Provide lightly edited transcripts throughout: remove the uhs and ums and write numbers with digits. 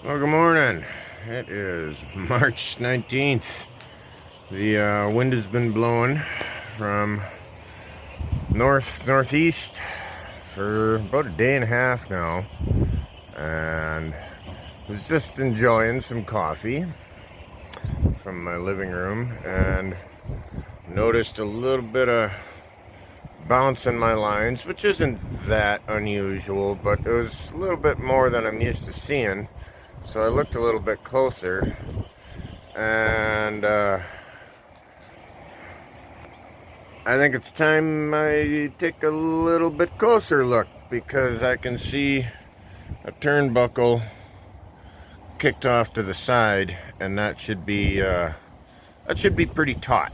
Well, good morning. It is March 19th. The wind has been blowing from northeast for about a day and a half now, and was just enjoying some coffee from my living room and noticed a little bit of bounce in my lines, which isn't that unusual, but it was a little bit more than I'm used to seeing. So I looked a little bit closer, and I think it's time I take a little bit closer look, because I can see a turnbuckle kicked off to the side, and that should be pretty taut.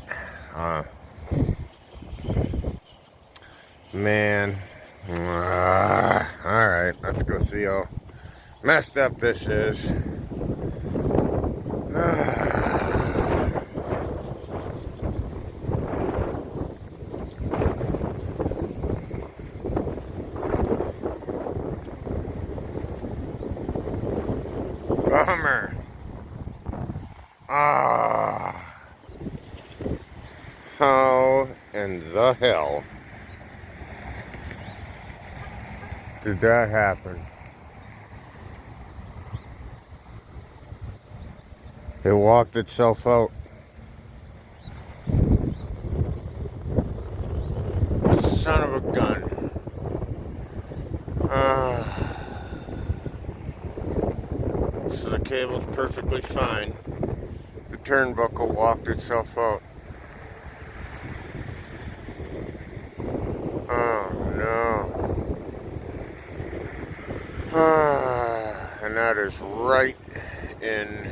Man, all right, let's go see how messed up this is. Bummer. How in the hell did that happen? It walked itself out. Son of a gun. So the cable's perfectly fine. The turnbuckle walked itself out. Oh no. And that is right in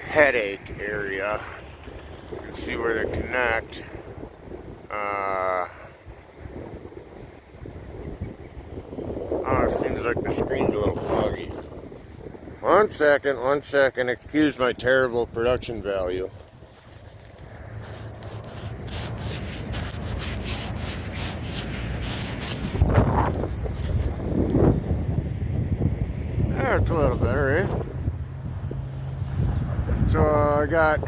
headache area. You can see where they connect. It seems like the screen's a little foggy. One second. Excuse my terrible production value. That's a little better, eh? So I got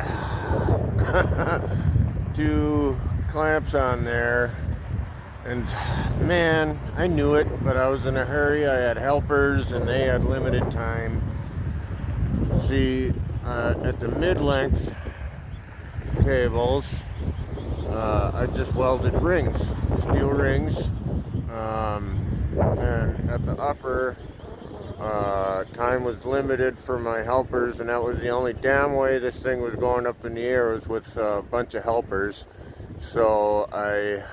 2 clamps on there, and man, I knew it, but I was in a hurry. I had helpers and they had limited time. See, at the mid-length cables, I just welded rings, steel rings, and at the upper, time was limited for my helpers, and that was the only damn way this thing was going up in the air, was with a bunch of helpers. So I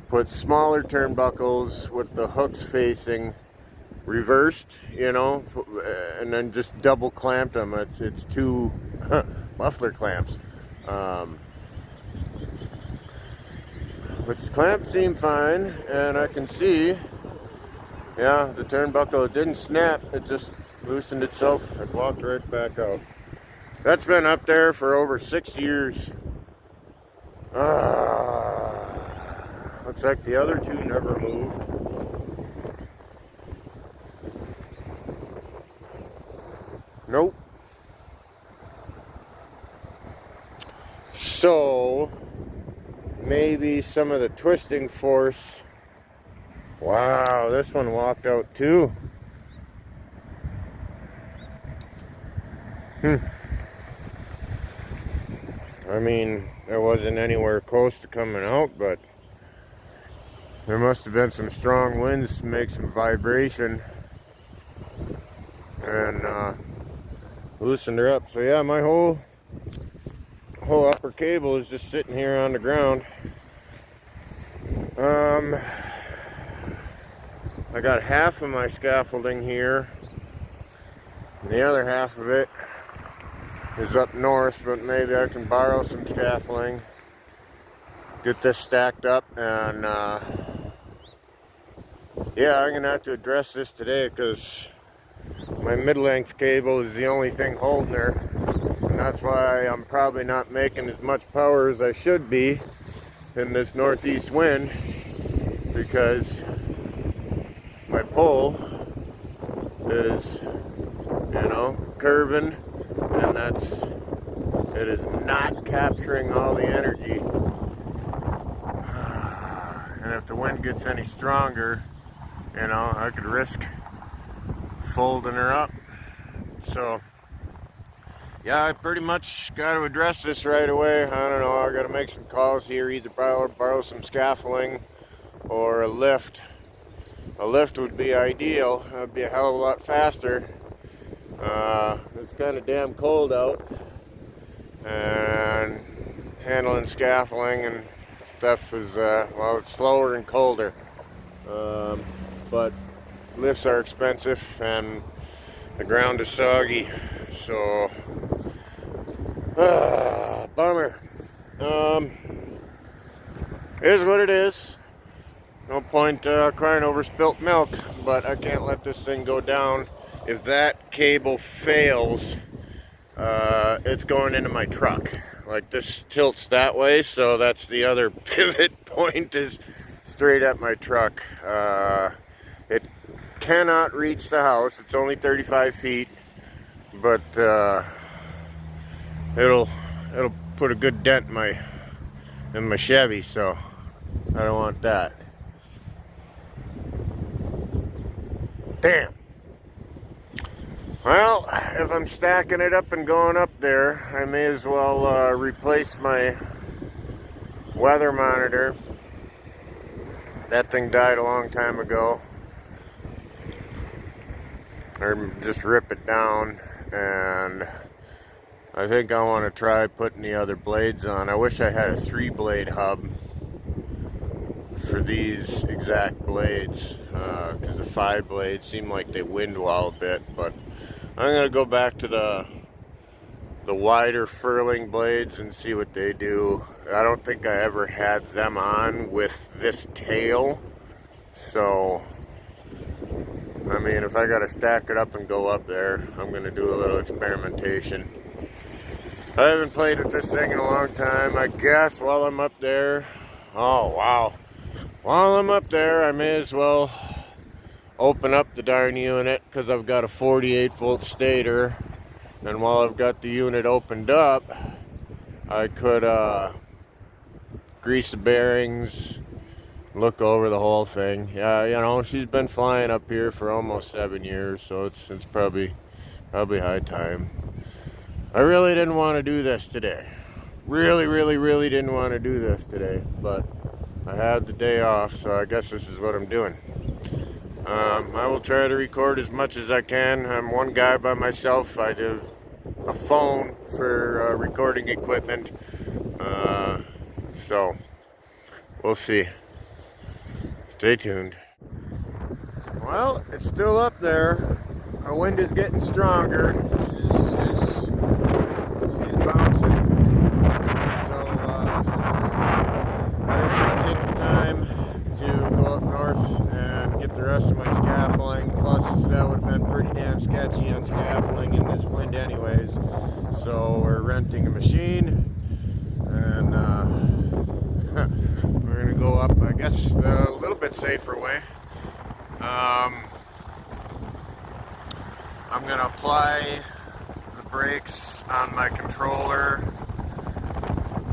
put smaller turnbuckles with the hooks facing reversed, you know, and then just double clamped them. It's 2 muffler clamps, which clamps seem fine, and I can see, yeah, the turnbuckle didn't snap, it just loosened itself and walked right back out. That's been up there for over 6 years. Looks like the other 2 never moved. Nope. So maybe some of the twisting force. Wow, this one walked out too. I mean, it wasn't anywhere close to coming out, but there must have been some strong winds to make some vibration and loosened her up. So yeah, my whole upper cable is just sitting here on the ground. I got half of my scaffolding here, and the other half of it is up north, but maybe I can borrow some scaffolding, get this stacked up, and yeah, I'm gonna have to address this today, because my mid-length cable is the only thing holding her, and that's why I'm probably not making as much power as I should be in this northeast wind, because pole is, you know, curving, and it is not capturing all the energy. And if the wind gets any stronger, you know, I could risk folding her up. So yeah, I pretty much got to address this right away. I don't know, I got to make some calls here, either borrow some scaffolding or a lift. A lift would be ideal. That would be a hell of a lot faster. It's kind of damn cold out, and handling scaffolding and stuff is, well, it's slower and colder. But lifts are expensive and the ground is soggy, so bummer. It is what it is. No point crying over spilt milk, but I can't let this thing go down. If that cable fails, it's going into my truck. Like, this tilts that way, so that's the other pivot point, is straight at my truck. It cannot reach the house. It's only 35 feet, but it'll put a good dent in my Chevy, so I don't want that. Damn. Well, if I'm stacking it up and going up there, I may as well replace my weather monitor. That thing died a long time ago. Or just rip it down, and I think I want to try putting the other blades on. I wish I had a 3-blade hub for these exact blades, because the 5 blades seem like they wind wall a bit, but I'm going to go back to the wider furling blades and see what they do. I don't think I ever had them on with this tail, so I mean, if I got to stack it up and go up there, I'm going to do a little experimentation. I haven't played with this thing in a long time. I guess while I'm up there, oh wow, while I'm up there, I may as well open up the darn unit, because I've got a 48 volt stator, and while I've got the unit opened up, I could grease the bearings, look over the whole thing. Yeah, you know, she's been flying up here for almost 7 years, so it's probably high time. I really didn't want to do this today. Really didn't want to do this today, but I had the day off, so I guess this is what I'm doing. I will try to record as much as I can. I'm one guy by myself. I have a phone for recording equipment, so we'll see. Stay tuned. Well, it's still up there. Our wind is getting stronger. She's bouncing. So I didn't want to take the time to go up north and get the rest of my scaffolding. Plus, that would have been pretty damn sketchy on scaffolding in this wind anyways. So we're renting a machine, and we're going to go up, I guess, the little bit safer way. I'm going to apply the brakes on my controller,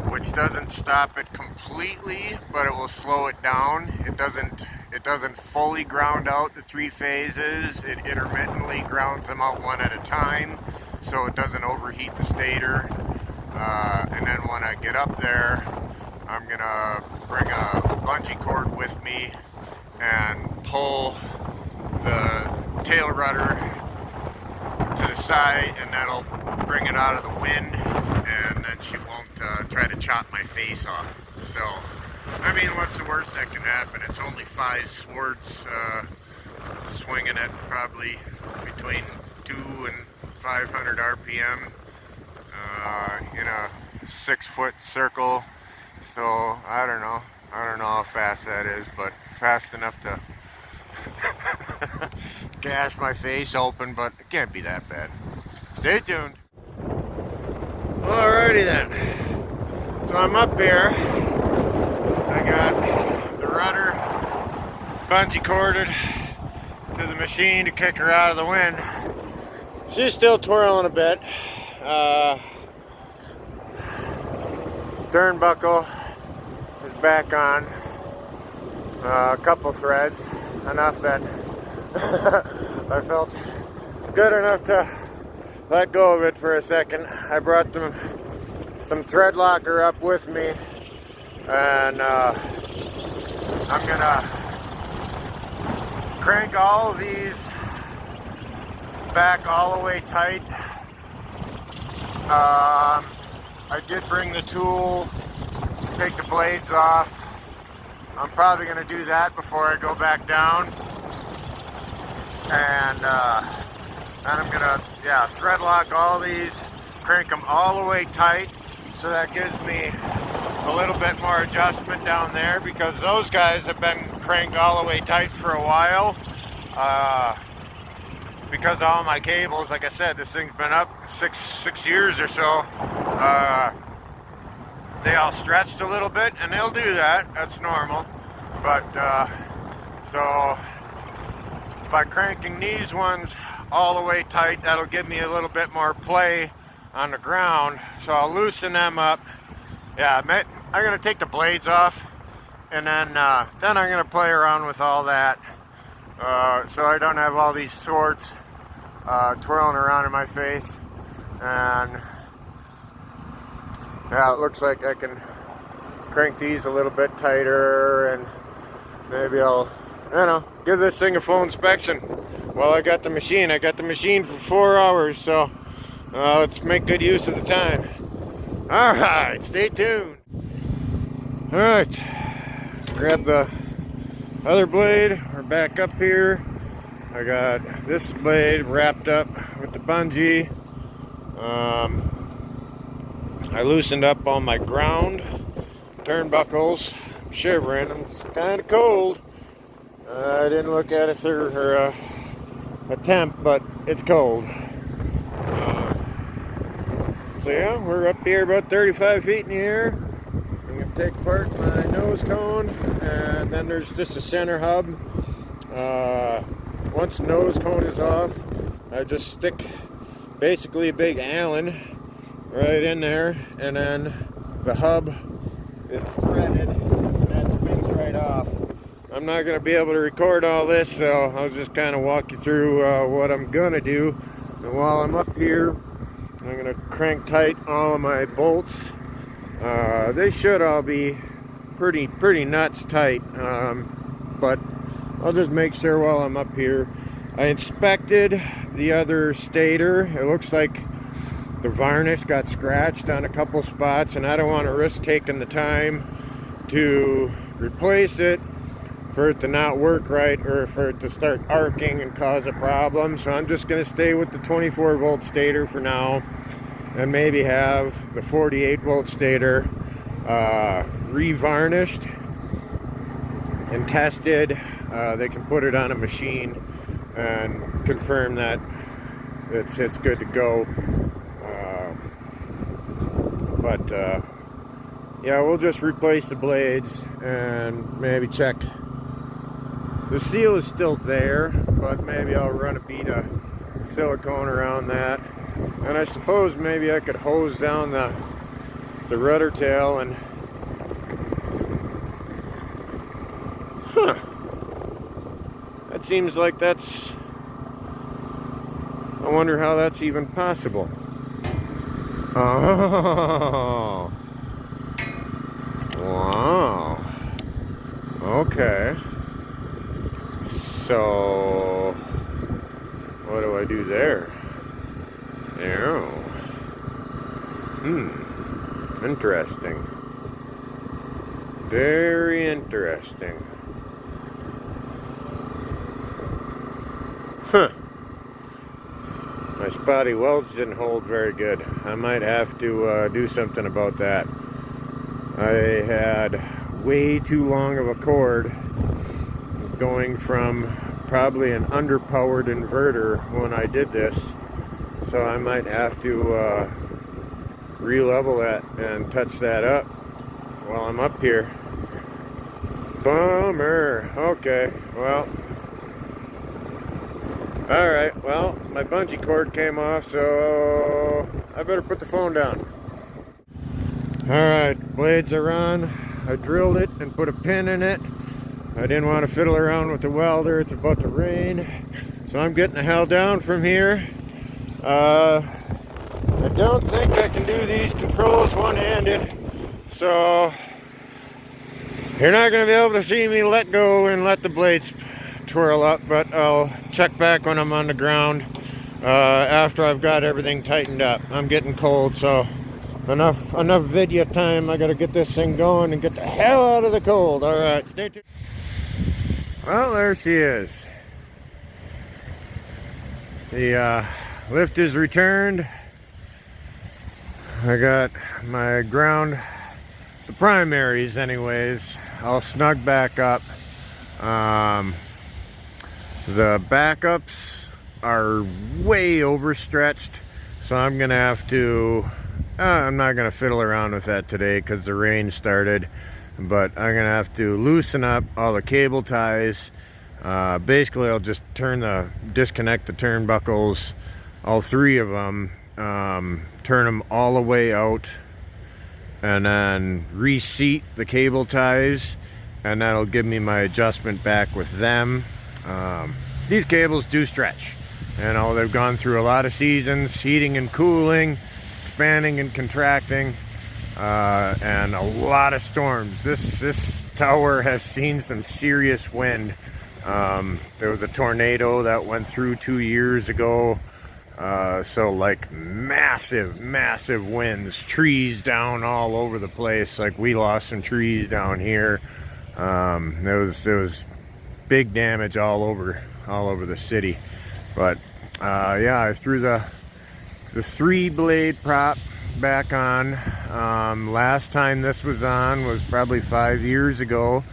which doesn't stop it completely, but it will slow it down. It doesn't fully ground out the 3 phases. It intermittently grounds them out one at a time, so it doesn't overheat the stator. And then when I get up there, I'm gonna bring a bungee cord with me and pull the tail rudder to the side, and that'll bring it out of the wind, and then she won't try to chop my face off. So, I mean, what's the worst that can happen? It's only 5 swords, swinging at probably between 2 and 500 RPM in a 6-foot circle. So I don't know how fast that is, but fast enough to gash my face open, but it can't be that bad. Stay tuned. Alrighty then. So I'm up here. I got the rudder bungee corded to the machine to kick her out of the wind. She's still twirling a bit. Turnbuckle is back on. A couple threads, enough that I felt good enough to let go of it for a second. I brought some thread locker up with me, and I'm gonna crank all of these back all the way tight. I did bring the tool to take the blades off. I'm probably going to do that before I go back down. And I'm going to, thread lock all these, crank them all the way tight, so that gives me a little bit more adjustment down there, because those guys have been cranked all the way tight for a while. Because all my cables, like I said, this thing's been up six years or so. They all stretched a little bit, and they'll do that. That's normal. But so by cranking these ones all the way tight, that'll give me a little bit more play on the ground. So I'll loosen them up. Yeah, I'm gonna take the blades off, and then I'm gonna play around with all that. So I don't have all these swords twirling around in my face. And yeah, it looks like I can crank these a little bit tighter, and maybe I'll, give this thing a full inspection while I got the machine. I got the machine for 4 hours, so let's make good use of the time. Alright, stay tuned. Alright, grab the other blade. We're back up here. I got this blade wrapped up with the bungee. I loosened up all my ground turnbuckles. I'm shivering. It's kind of cold. I didn't look at it or a temp, but it's cold. So yeah, we're up here about 35 feet in the air. I'm going to take apart my nose cone, and then there's just a center hub. Once the nose cone is off, I just stick basically a big Allen right in there, and then the hub is threaded, and that spins right off. I'm not going to be able to record all this, so I'll just kind of walk you through what I'm going to do. And while I'm up here, I'm going to crank tight all of my bolts. They should all be pretty nuts tight, but I'll just make sure while I'm up here. I inspected the other stator. It looks like the varnish got scratched on a couple spots, and I don't want to risk taking the time to replace it for it to not work right, or for it to start arcing and cause a problem. So I'm just going to stay with the 24 volt stator for now, and maybe have the 48 volt stator re-varnished and tested. They can put it on a machine and confirm that it's good to go. Yeah, we'll just replace the blades and maybe check. The seal is still there, but maybe I'll run a bead of silicone around that. And I suppose maybe I could hose down the rudder tail and... That seems like that's... I wonder how that's even possible. Oh, wow. Okay. So, what do I do there? Yeah. Interesting. Very interesting. Huh. My spotty welds didn't hold very good. I might have to do something about that. I had way too long of a cord going from probably an underpowered inverter when I did this. So I might have to re-level that and touch that up while I'm up here. Bummer. Okay, well, Alright, well, my bungee cord came off, so I better put the phone down. Alright, blades are on. I drilled it and put a pin in it. I didn't want to fiddle around with the welder. It's about to rain. So I'm getting the hell down from here. I don't think I can do these controls one-handed. So you're not going to be able to see me let go and let the blades twirl up, but I'll check back when I'm on the ground after I've got everything tightened up. I'm getting cold, so enough video time. I gotta get this thing going and get the hell out of the cold. All right, stay tuned. Well, there she is. The lift is returned. I got my ground, the primaries anyways, all snug back up. The backups are way overstretched, so I'm gonna have to I'm not gonna fiddle around with that today because the rain started, but I'm gonna have to loosen up all the cable ties. Basically I'll just disconnect the turnbuckles, all three of them, turn them all the way out, and then reseat the cable ties, and that'll give me my adjustment back with them. These cables do stretch. You know, they've gone through a lot of seasons, heating and cooling, expanding and contracting, and a lot of storms. This tower has seen some serious wind. There was a tornado that went through 2 years ago. So like massive winds, trees down all over the place. Like we lost some trees down here. There was big damage all over the city. But yeah, I threw the 3-blade prop back on. Last time this was on was probably 5 years ago,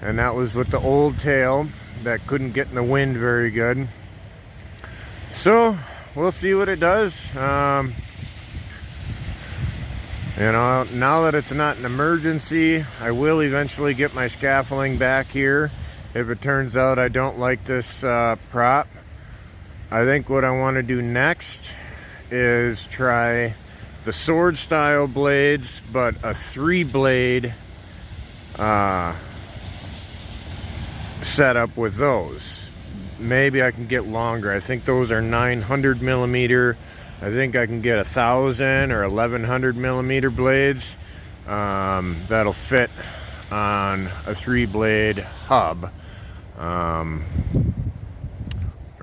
and that was with the old tail that couldn't get in the wind very good. So we'll see what it does. You know, now that it's not an emergency, I will eventually get my scaffolding back here. If it turns out I don't like this prop, I think what I want to do next is try the sword style blades, but a 3-blade setup with those. Maybe I can get longer. I think those are 900 millimeter. I think I can get 1,000 or 1,100 millimeter blades that'll fit on a 3-blade hub, or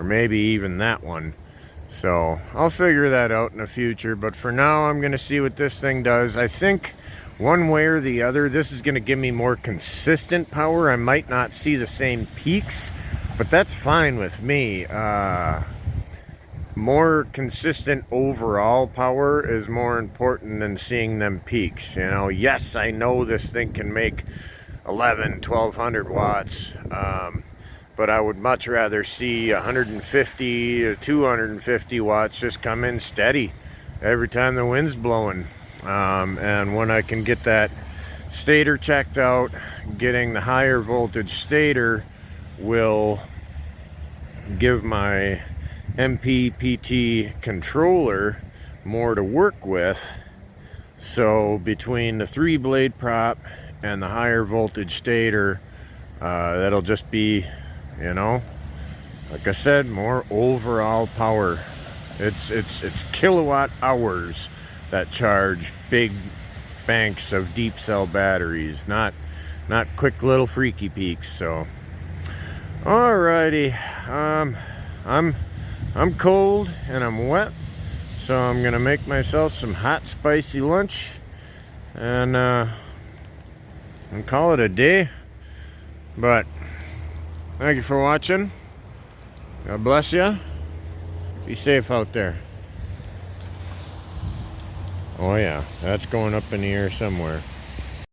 maybe even that one. So I'll figure that out in the future, but for now I'm going to see what this thing does. I think one way or the other this is going to give me more consistent power. I might not see the same peaks, but that's fine with me. More consistent overall power is more important than seeing them peaks. You know, yes, I know this thing can make 1,200 watts, but I would much rather see 150 or 250 watts just come in steady every time the wind's blowing. And when I can get that stator checked out, getting the higher voltage stator will give my MPPT controller more to work with. So between the 3-blade prop and the higher voltage stator, that'll just be, you know, like I said, more overall power. It's kilowatt hours that charge big banks of deep cell batteries, not quick little freaky peaks. So alrighty, I'm cold and I'm wet, so I'm gonna make myself some hot spicy lunch and call it a day. But thank you for watching. God bless you. Be safe out there. Oh yeah, that's going up in the air somewhere.